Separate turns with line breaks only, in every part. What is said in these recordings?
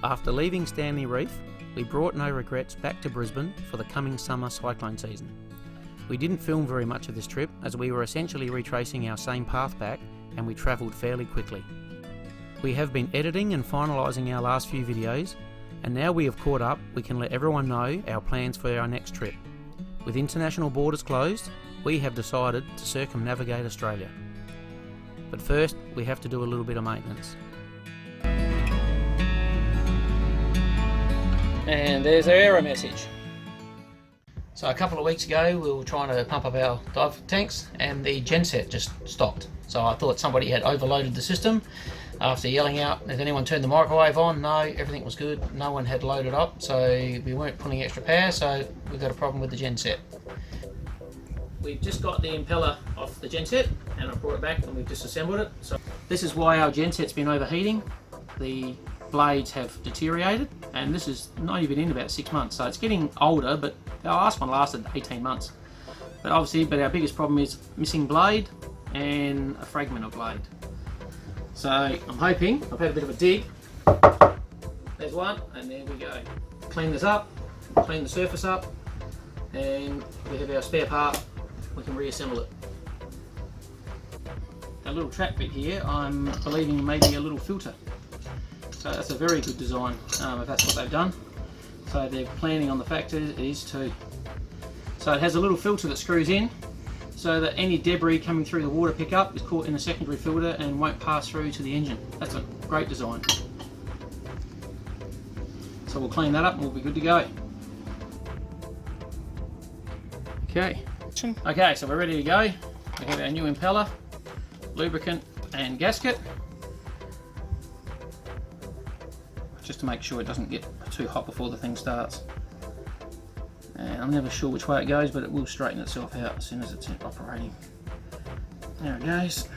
After leaving Stanley Reef, we brought no regrets back to Brisbane for the coming summer cyclone season. We didn't film very much of this trip as we were essentially retracing our same path back and we travelled fairly quickly. We have been editing and finalising our last few videos, and now we have caught up, we can let everyone know our plans for our next trip. With international borders closed, we have decided to circumnavigate Australia. But first, we have to do a little bit of maintenance. And there's our error message. So a couple of weeks ago we were trying to pump up our dive tanks and the genset just stopped. So I thought somebody had overloaded the system. After yelling out, has anyone turned the microwave on? No, everything was good. No one had loaded up, so we weren't pulling extra power, so we've got a problem with the genset. We've just got the impeller off the genset and I brought it back and we've disassembled it. So this is why our genset's been overheating. The blades have deteriorated and this is not even in about 6 months, so it's getting older, but our last one lasted 18 months. But our biggest problem is missing blade and a fragment of blade. So I'm hoping, I've had a bit of a dig, there's one, and there we go. Clean this up, clean the surface up, and we have our spare part, we can reassemble it. That little trap bit here, I'm believing maybe a little filter. So that's a very good design, if that's what they've done. So they're planning on the fact that it is too. So it has a little filter that screws in, so that any debris coming through the water pickup is caught in the secondary filter and won't pass through to the engine. That's a great design. So we'll clean that up and we'll be good to go. Okay, so we're ready to go. We have our new impeller, lubricant and gasket. Just to make sure it doesn't get too hot before the thing starts. And I'm never sure which way it goes, but it will straighten itself out as soon as it's operating. There it goes.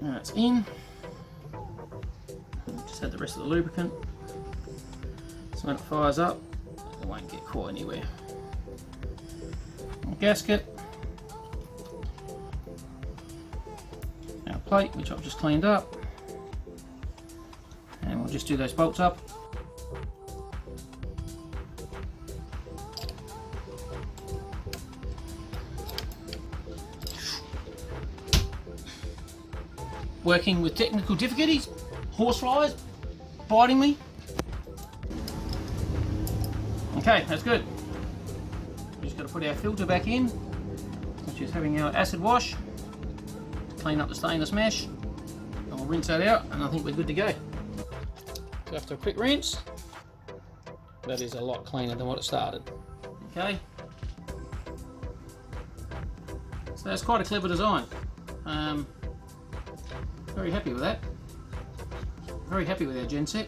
Now it's in. Just add the rest of the lubricant. So when it fires up, it won't get caught anywhere. And gasket. Our plate, which I've just cleaned up. And we'll just do those bolts up. Working with technical difficulties, horseflies biting me. Okay, that's good. Just got to put our filter back in, which is having our acid wash, clean up the stainless mesh, and we'll rinse that out, and I think we're good to go. So after a quick rinse, that is a lot cleaner than what it started. Okay. So that's quite a clever design. Very happy with that. Very happy with our genset.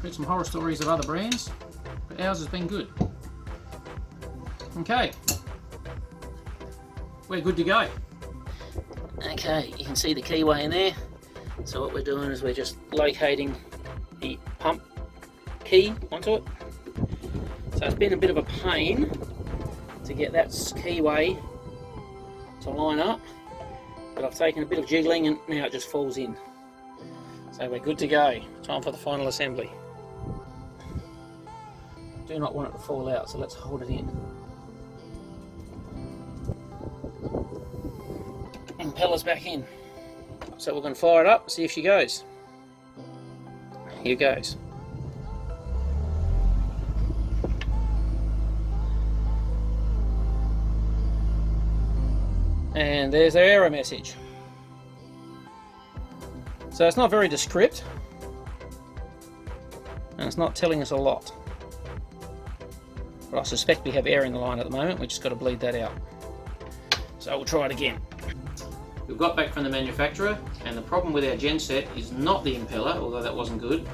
Heard some horror stories of other brands, but ours has been good. Okay, we're good to go. Okay, you can see the keyway in there. So what we're doing is we're just locating the pump key onto it. So it's been a bit of a pain to get that keyway to line up. But I've taken a bit of jiggling and now it just falls in. So we're good to go. Time for the final assembly. Do not want it to fall out, so let's hold it in. Impeller's back in. So we're going to fire it up, see if she goes. Here goes. And there's our error message. So it's not very descriptive, and it's not telling us a lot. But I suspect we have air in the line at the moment, we just got to bleed that out. So we'll try it again. We've got back from the manufacturer, and the problem with our genset is not the impeller, although that wasn't good.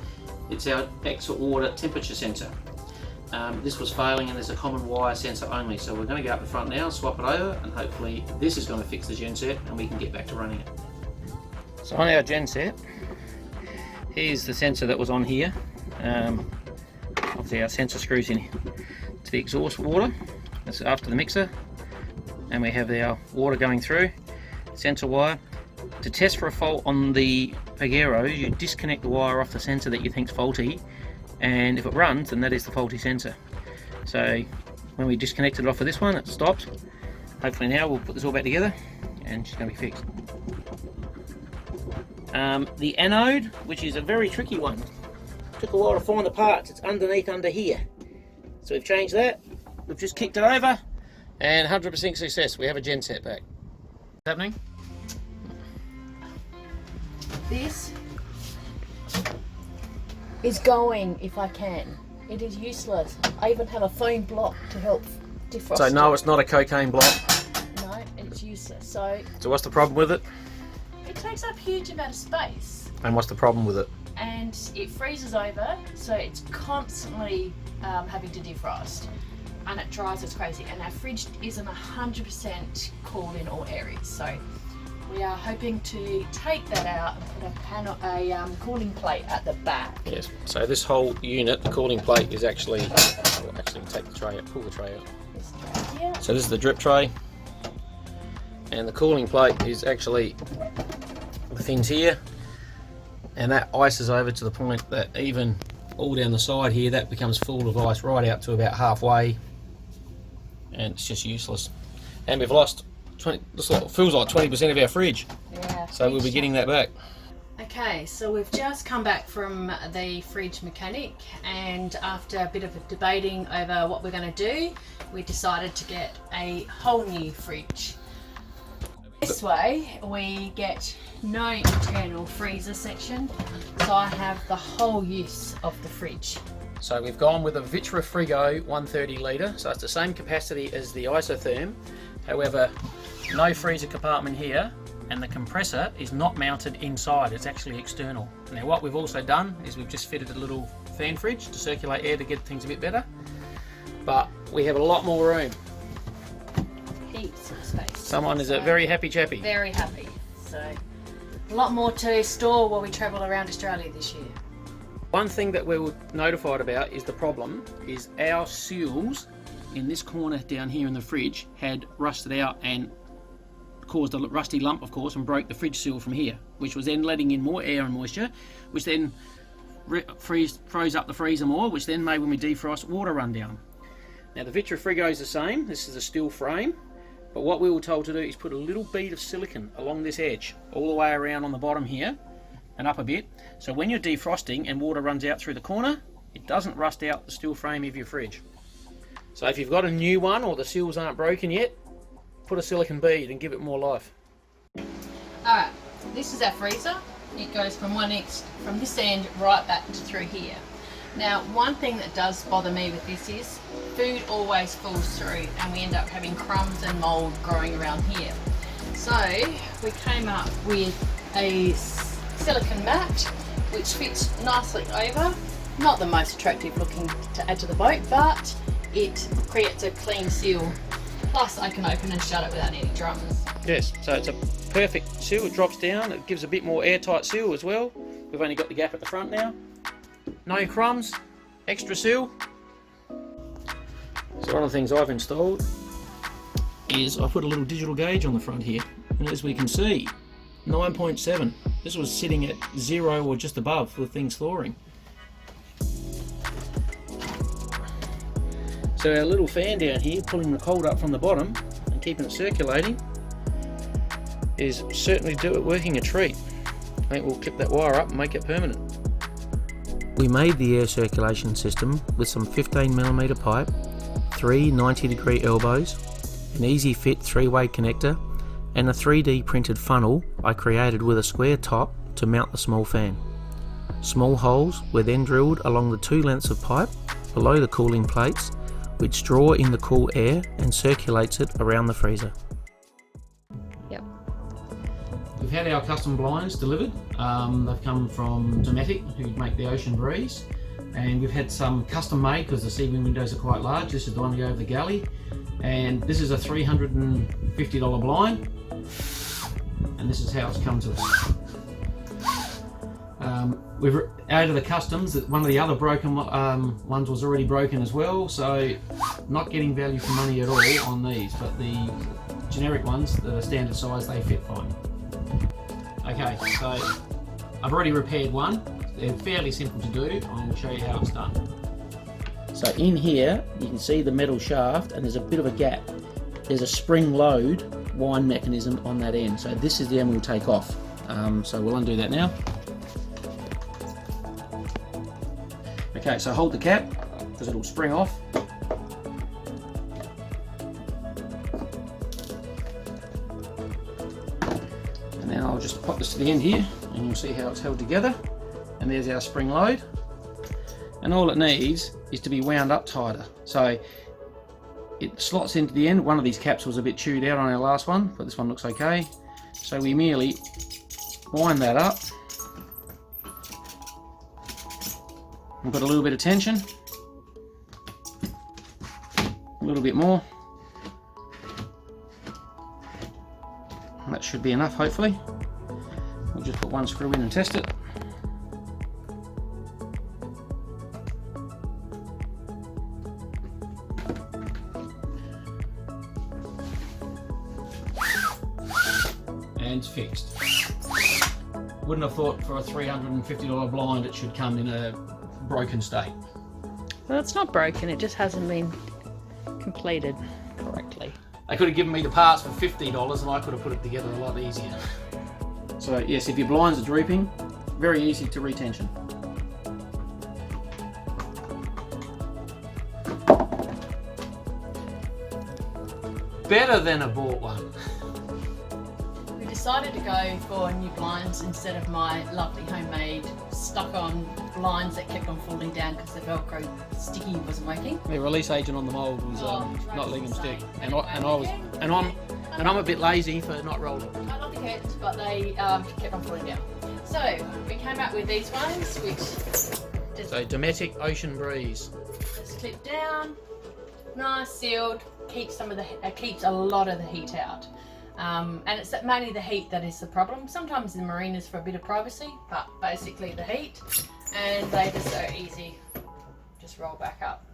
It's our exit water temperature sensor. This was failing and there's a common wire sensor only, so we're going to go up the front now, swap it over, and hopefully this is going to fix the genset and we can get back to running it. So on our genset, here's the sensor that was on here. Obviously our sensor screws in to the exhaust water, that's after the mixer, and we have our water going through, sensor wire, To test for a fault on the Paguro, you disconnect the wire off the sensor that you think's faulty, and if it runs, then that is the faulty sensor. So when we disconnected it off of this one, it stopped. Hopefully now we'll put this all back together and she's going to be fixed. The anode, which is a very tricky one, took a while to find the parts. It's underneath under here. So we've changed that, we've just kicked it over, and 100% success. We have a genset back. What's happening?
This is going if I can. It is useless. I even have a foam block to help defrost.
So no, it's not a cocaine block.
No, it's useless. So
what's the problem with it?
it takes up a huge amount of space.
And what's the problem with it?
And it freezes over, so it's constantly having to defrost. And it drives us crazy. And our fridge isn't 100% cooled in all areas. So we are hoping to take that out and put a cooling plate at the back.
Yes, so this whole unit, the cooling plate, is actually, we'll actually take the tray out, pull the tray out.
This tray here.
So this is the drip tray, and the cooling plate is actually the things here, and that ices over to the point that even all down the side here, that becomes full of ice right out to about halfway, and it's just useless. And we've lost 20, this feels like 20% of our fridge.
Yeah.
So we'll be getting that back.
Okay, so we've just come back from the fridge mechanic, and after a bit of debating over what we're going to do, we decided to get a whole new fridge. This way we get no internal freezer section, so I have the whole use of the fridge.
So we've gone with a Vitrifrigo 130 litre, so it's the same capacity as the Isotherm. However, no freezer compartment here, and the compressor is not mounted inside, it's actually external. Now what we've also done is we've just fitted a little fan fridge to circulate air to get things a bit better, but we have a lot more room.
Heaps of space.
Someone is a very happy chappy.
Very happy. So a lot more to store while we travel around Australia this year.
One thing that we were notified about is the problem is our seals in this corner down here in the fridge had rusted out and caused a rusty lump, of course, and broke the fridge seal from here, which was then letting in more air and moisture, which then froze up the freezer more, which then made, when we defrost, water run down. Now the Vitrifrigo is the same. This is a steel frame, but what we were told to do is put a little bead of silicone along this edge all the way around on the bottom here and up a bit, so when you're defrosting and water runs out through the corner, it doesn't rust out the steel frame of your fridge. So if you've got a new one or the seals aren't broken yet, put a silicone bead and give it more life.
Alright, this is our freezer. It goes from from this end right back to through here. Now, one thing that does bother me with this is food always falls through and we end up having crumbs and mould growing around here. So we came up with a silicone mat which fits nicely over. Not the most attractive looking to add to the boat, but it creates a clean seal. Plus I can open and shut it without any drums.
Yes, so it's a perfect seal. It drops down, it gives a bit more airtight seal as well. We've only got the gap at the front now. No crumbs, extra seal. So one of the things I've installed is I put a little digital gauge on the front here, and as we can see, 9.7. This was sitting at 0 or just above with things thawing. So our little fan down here, pulling the cold up from the bottom and keeping it circulating, is certainly working a treat. I think we'll clip that wire up and make it permanent. We made the air circulation system with some 15mm pipe, 3 90-degree elbows, an easy fit 3-way connector, and a 3D printed funnel I created with a square top to mount the small fan. Small holes were then drilled along the 2 lengths of pipe below the cooling plates, which draw in the cool air and circulates it around the freezer.
Yep.
We've had our custom blinds delivered. They've come from Dometic, who make the Ocean Breeze, and we've had some custom made because the ceiling windows are quite large. This is the one to go over the galley, and this is a $350 blind, and this is how it's come to us. We've added the customs that one of the other broken ones was already broken as well, so not getting value for money at all on these, but the generic ones that are standard size, they fit fine. Okay, so I've already repaired one. They're fairly simple to do. I'm going to show you how it's done. So in here, you can see the metal shaft and there's a bit of a gap. There's a spring load wind mechanism on that end. So this is the end we'll take off. So we'll undo that now. Okay, so hold the cap because it'll spring off. And now I'll just pop this to the end here and you'll see how it's held together. And there's our spring load. And all it needs is to be wound up tighter. So it slots into the end. One of these caps was a bit chewed out on our last one, but this one looks okay. So we merely wind that up. We've got a little bit of tension. A little bit more. And that should be enough, hopefully. We'll just put one screw in and test it. And it's fixed. Wouldn't have thought for a $350 blind it should come in a broken state.
Well, it's not broken, it just hasn't been completed correctly.
They could have given me the parts for $50 and I could have put it together a lot easier. So yes, if your blinds are drooping, very easy to retension. Better than a bought one.
We decided to go for new blinds instead of my lovely homemade stuck-on blinds that kept on falling down because the Velcro sticky wasn't working.
The release agent on the mould was not letting them stick, and I'm a bit lazy for not rolling.
I love the kits, but they kept on falling down. So we came out with these ones, which
So Dometic Ocean Breeze.
just clip down, nice sealed, keeps keeps a lot of the heat out. And it's mainly the heat that is the problem. Sometimes the marinas for a bit of privacy, but basically the heat. And they just so easy, just roll back up.